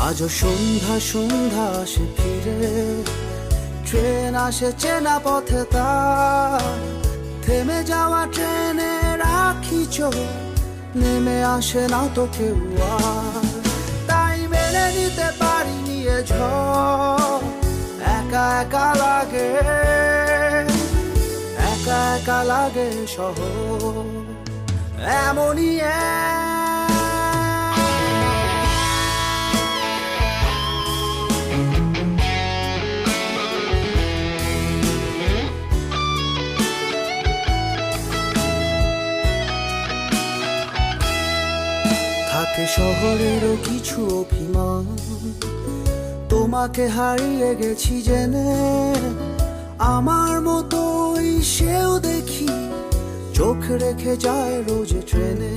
আজও সন্ধ্যা সন্ধ্যা আসে ফিরে, ট্রেন আসে চেনা পথে তার, থেমে যাওয়া ট্রেনে রাখি চোখ, নেমে আসে না তো কেউ আর। তাই মেনে নিতে পারিনি এ ঝড়, একা একা লাগে, একা একা লাগে শহর এমনই থাকে শহরেরও কিছু অভিমান, তোমাকে হারিয়ে গেছি জেনে। আমার মতোই সেও দেখি চোখ রেখে যায় রোজ ট্রেনে।